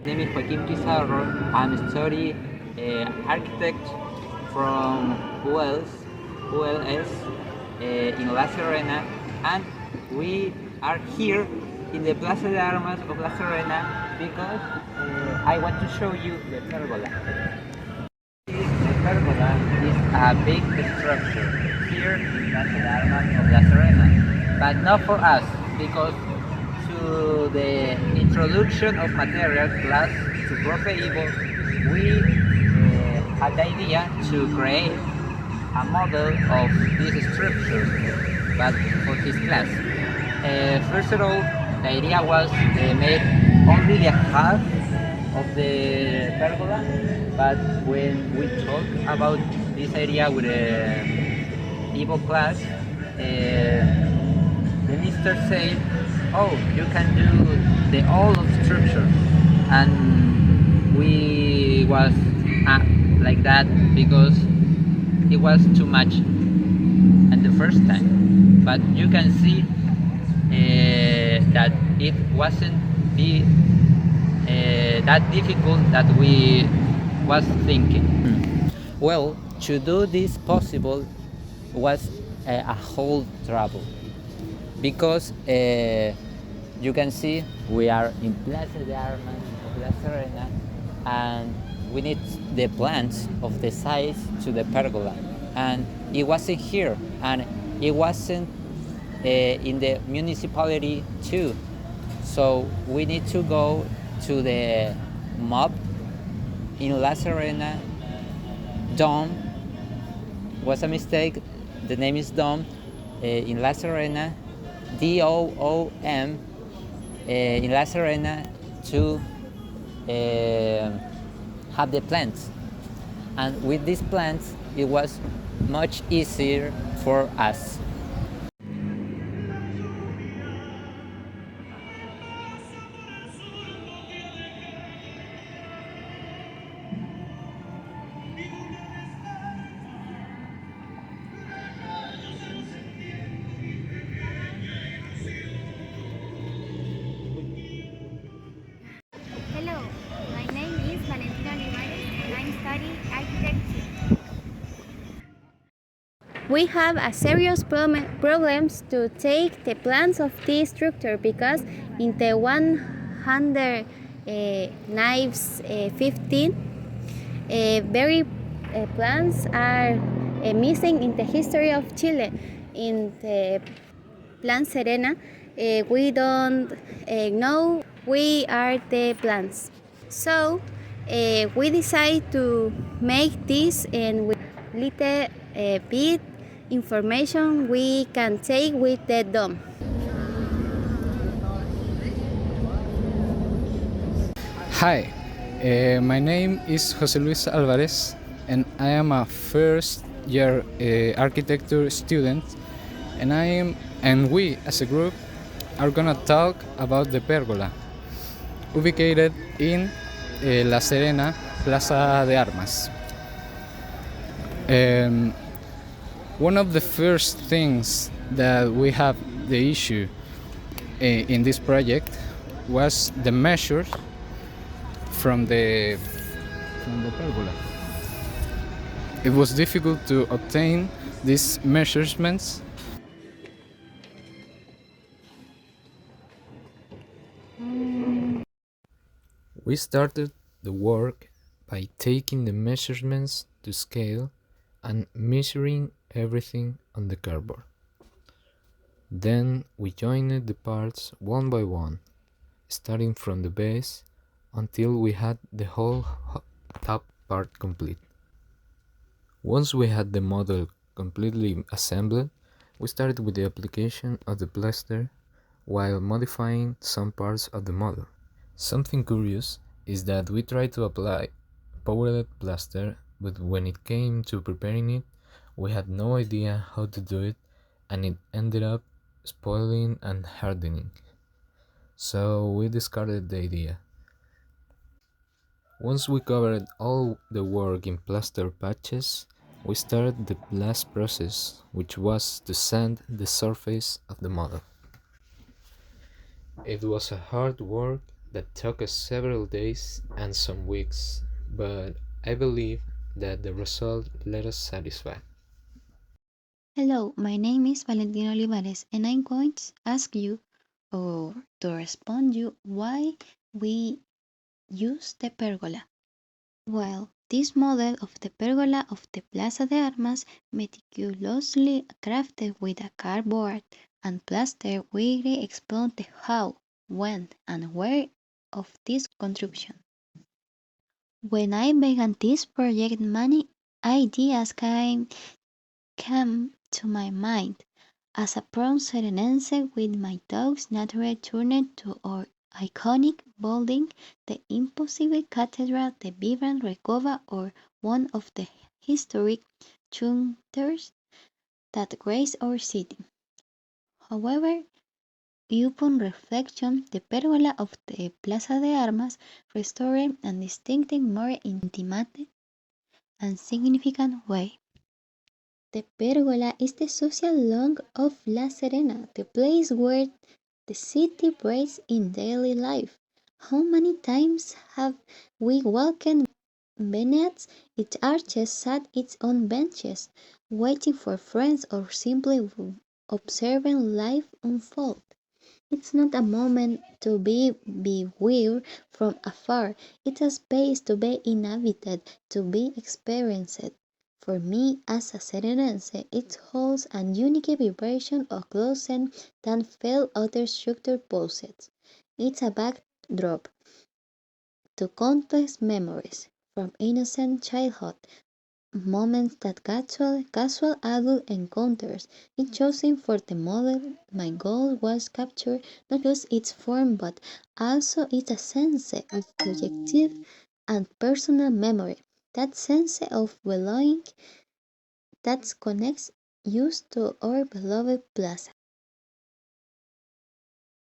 My name is Joaquin Pizarro. I'm a study architect from ULS in La Serena, and we are here in the Plaza de Armas of La Serena because I want to show you the Pérgola. The Pérgola is a big structure here in Plaza de Armas of La Serena, but not for us because to the introduction of material class to Profe Evo, we had the idea to create a model of this structure, but for his class. First of all, the idea was make only the half of the pergola, but when we talk about this idea with the Evo class, the mister said, "Oh, you can do the whole structure," and we was like that because it was too much at the first time. But you can see that it wasn't be that difficult that we was thinking. Well, to do this possible was a whole trouble because you can see we are in Plaza de Armas of La Serena, and we need the plans of the size to the pergola, and it wasn't here, and it wasn't in the municipality too. So we need to go to the mob in La Serena. Dome was a mistake. The name is Dome in La Serena, DOOM in La Serena to have the plants. And with these plants, it was much easier for us. Hello, my name is Valentina Olivares and I'm studying architecture. We have a serious problems to take the plans of this structure because in the 100 knives 15 very plans are missing in the history of Chile. In the Plan Serena, we don't know we are the plants. So we decide to make this and with little bit information we can take with the dome. Hi, my name is Jose Luis Alvarez, and I am a first year architecture student, and we as a group are gonna talk about the pergola, ubicated in La Serena, Plaza de Armas. One of the first things that we have the issue in this project was the measures from the pergola. It was difficult to obtain these measurements. We started the work by taking the measurements to scale and measuring everything on the cardboard. Then we joined the parts one by one, starting from the base until we had the whole top part complete. Once we had the model completely assembled, we started with the application of the plaster while modifying some parts of the model. Something curious is that we tried to apply powdered plaster, but when it came to preparing it, we had no idea how to do it, and it ended up spoiling and hardening. So we discarded the idea. Once we covered all the work in plaster patches, we started the last process, which was to sand the surface of the model. It was a hard work that took us several days and some weeks, but I believe that the result let us satisfied. Hello, my name is Valentina Olivares, and I'm going to ask you, or to respond you, why we use the pergola. Well, this model of the pergola of the Plaza de Armas, meticulously crafted with a cardboard and plaster, really explain the how, when, and where of this construction. When I began this project, many ideas came to my mind. As a proud Serenense with my dogs naturally turned to our iconic building, the impossible cathedral, the vibrant Recova, or one of the historic churches that grace our city. However, upon reflection, the pergola of the Plaza de Armas restored a distinctive, more intimate and significant way. The Pérgola is the social lung of La Serena, the place where the city breathes in daily life. How many times have we walked beneath its arches, sat its own benches, waiting for friends or simply observing life unfold? It's not a moment to be viewed from afar. It's a space to be inhabited, to be experienced. For me, as a Serenense, it holds a unique vibration of closeness than few other structure possess. It's a backdrop to countless memories, from innocent childhood moments that casual adult encounters. In choosing for the model, my goal was capture not just its form but also its sense of projective and personal memory. That sense of belonging that connects us to our beloved plaza.